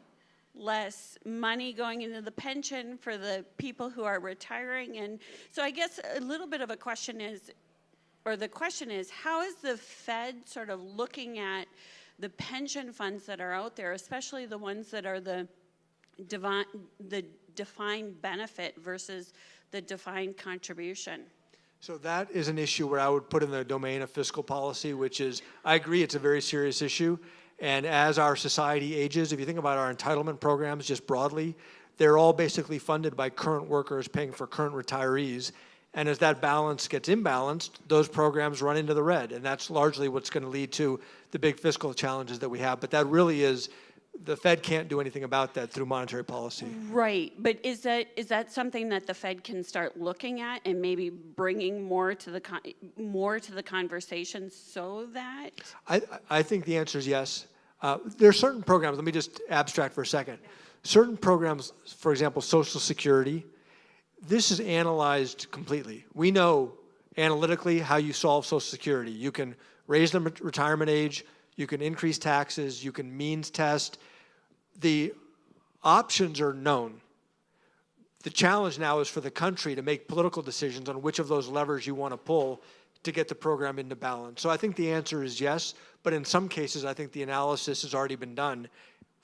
less money going into the pension for the people who are retiring. And so I guess a little bit of a question is, or the question is, how is the Fed sort of looking at the pension funds that are out there, especially the ones that are the defined benefit versus the defined contribution? So that is an issue where I would put in the domain of fiscal policy, which is, I agree, it's a very serious issue. And as our society ages, if you think about our entitlement programs just broadly, they're all basically funded by current workers paying for current retirees. And as that balance gets imbalanced, those programs run into the red. And that's largely what's going to lead to the big fiscal challenges that we have. But that really is, the Fed can't do anything about that through monetary policy. Right, but is that something that the Fed can start looking at and maybe bringing more to the conversation so that? I think the answer is yes. There are certain programs, let me just abstract for a second. Certain programs, for example, Social Security, this is analyzed completely. We know analytically how you solve Social Security. You can raise the retirement age, you can increase taxes, you can means test. The options are known. The challenge now is for the country to make political decisions on which of those levers you want to pull to get the program into balance. So I think the answer is yes, but in some cases I think the analysis has already been done.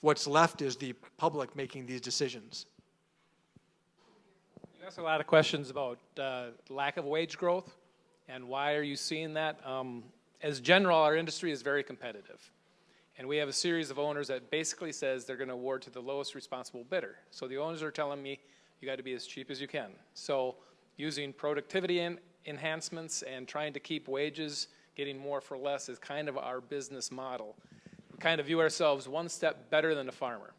What's left is the public making these decisions. You asked a lot of questions about lack of wage growth and why are you seeing that? As general, our industry is very competitive. And we have a series of owners that basically says they're going to award to the lowest responsible bidder. So the owners are telling me you got to be as cheap as you can. So using productivity enhancements and trying to keep wages, getting more for less is kind of our business model. We kind of view ourselves one step better than a farmer.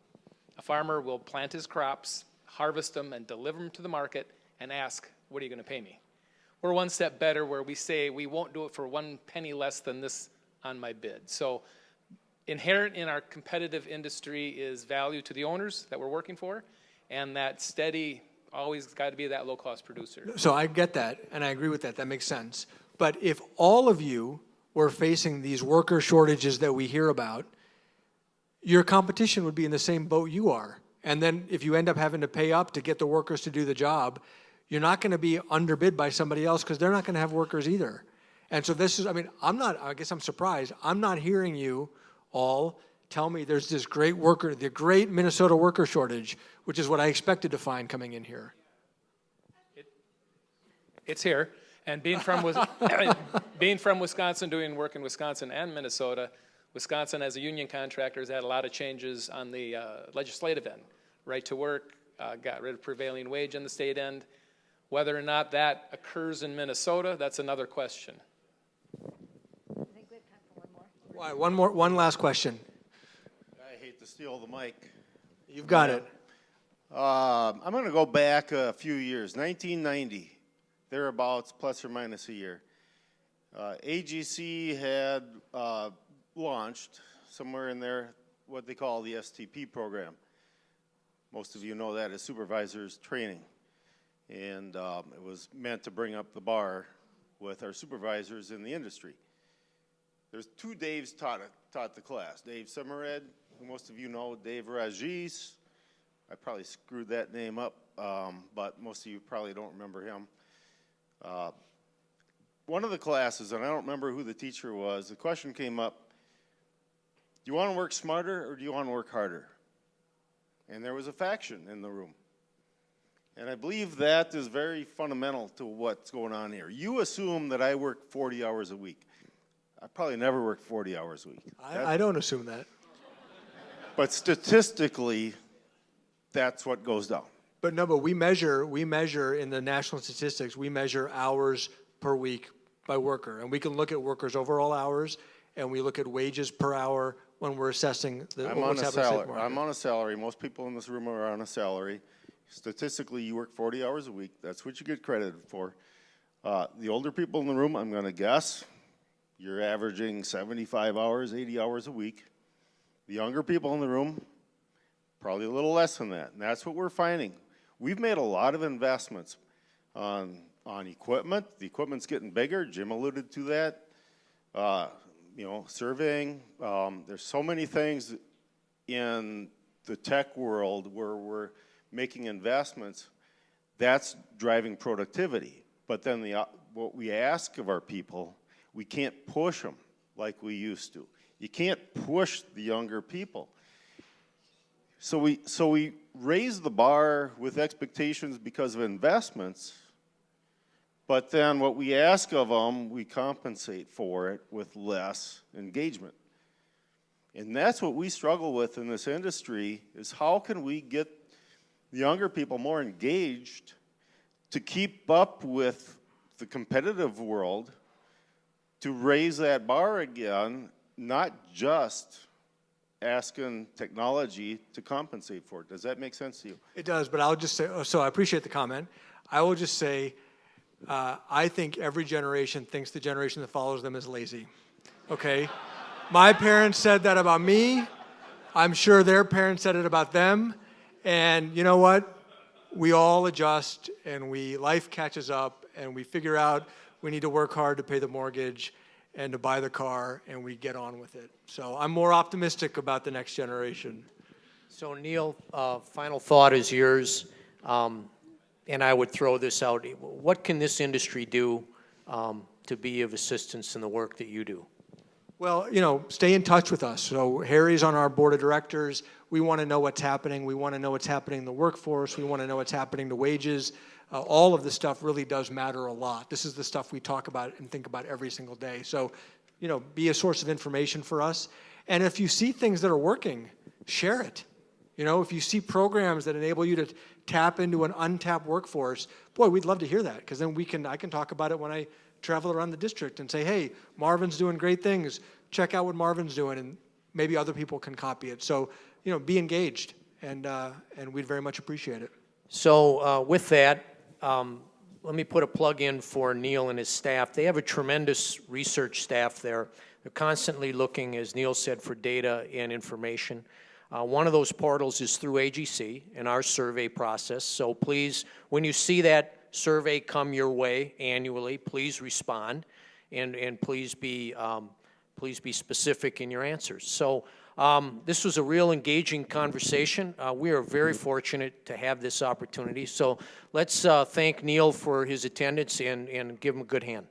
A farmer will plant his crops, harvest them, and deliver them to the market and ask, what are you going to pay me? We're one step better where we say we won't do it for 1 penny less than this on my bid. So inherent in our competitive industry is value to the owners that we're working for, and that steady, always got to be that low-cost producer. So I get that, and I agree with that. That makes sense. But if all of you were facing these worker shortages that we hear about, your competition would be in the same boat you are. And then if you end up having to pay up to get the workers to do the job, you're not going to be underbid by somebody else because they're not going to have workers either. And so this is, I mean, I guess I'm surprised. I'm not hearing you all tell me there's this great worker, the great Minnesota worker shortage, which is what I expected to find coming in here. It's here. And being from Wisconsin, doing work in Wisconsin and Minnesota, Wisconsin as a union contractor has had a lot of changes on the legislative end. Right to work, got rid of prevailing wage on the state end. Whether or not that occurs in Minnesota, that's another question. I think we have time for one more. One last question. I hate to steal the mic. You've got it. I'm going to go back a few years, 1990, thereabouts, plus or minus a year. AGC had launched somewhere in there what they call the STP program. Most of you know that as supervisors training. And it was meant to bring up the bar with our supervisors in the industry. There's two Daves taught the class. Dave Summerhead, who most of you know, Dave Rajis. I probably screwed that name up, but most of you probably don't remember him. One of the classes, and I don't remember who the teacher was, the question came up, do you want to work smarter or do you want to work harder? And there was a faction in the room. And I believe that is very fundamental to what's going on here. You assume that I work 40 hours a week. I probably never worked 40 hours a week. I don't assume that. But statistically, that's what goes down. But no, but we measure in the national statistics, we measure hours per week by worker. And we can look at workers' overall hours, and we look at wages per hour when we're assessing what's happening in the state market. I'm on a salary. Most people in this room are on a salary. Statistically, you work 40 hours a week. That's what you get credited for. The older people in the room, I'm going to guess, you're averaging 75 hours, 80 hours a week. The younger people in the room, probably a little less than that. And that's what we're finding. We've made a lot of investments on equipment. The equipment's getting bigger. Jim alluded to that. Surveying. There's so many things in the tech world where we're making investments. That's driving productivity. But then what we ask of our people, we can't push them like we used to. You can't push the younger people. So we raise the bar with expectations because of investments, but then what we ask of them, we compensate for it with less engagement. And that's what we struggle with in this industry, is how can we get the younger people more engaged to keep up with the competitive world, to raise that bar again, not just asking technology to compensate for it. Does that make sense to you? It does, but I'll just say, so I appreciate the comment. I will just say, I think every generation thinks the generation that follows them is lazy, okay? My parents said that about me. I'm sure their parents said it about them. And you know what? We all adjust, and life catches up, and we figure out we need to work hard to pay the mortgage and to buy the car, and we get on with it. So I'm more optimistic about the next generation. So Neel, final thought is yours, and I would throw this out. What can this industry do to be of assistance in the work that you do? Well, you know, stay in touch with us. So Harry's on our board of directors. We want to know what's happening. We want to know what's happening in the workforce. We want to know what's happening to wages. All of this stuff really does matter a lot. This is the stuff we talk about and think about every single day. So, you know, be a source of information for us. And if you see things that are working, share it. You know, if you see programs that enable you to tap into an untapped workforce, boy, we'd love to hear that, because then I can talk about it when I travel around the district and say, hey, Marvin's doing great things. Check out what Marvin's doing, and maybe other people can copy it. So, you know, be engaged, and we'd very much appreciate it. So with that, let me put a plug in for Neel and his staff. They have a tremendous research staff there. They're constantly looking, as Neel said, for data and information. One of those portals is through AGC and our survey process. So please, when you see that survey come your way annually, please respond, and please be specific in your answers. So this was a real engaging conversation. We are very fortunate to have this opportunity. So let's thank Neel for his attendance and give him a good hand.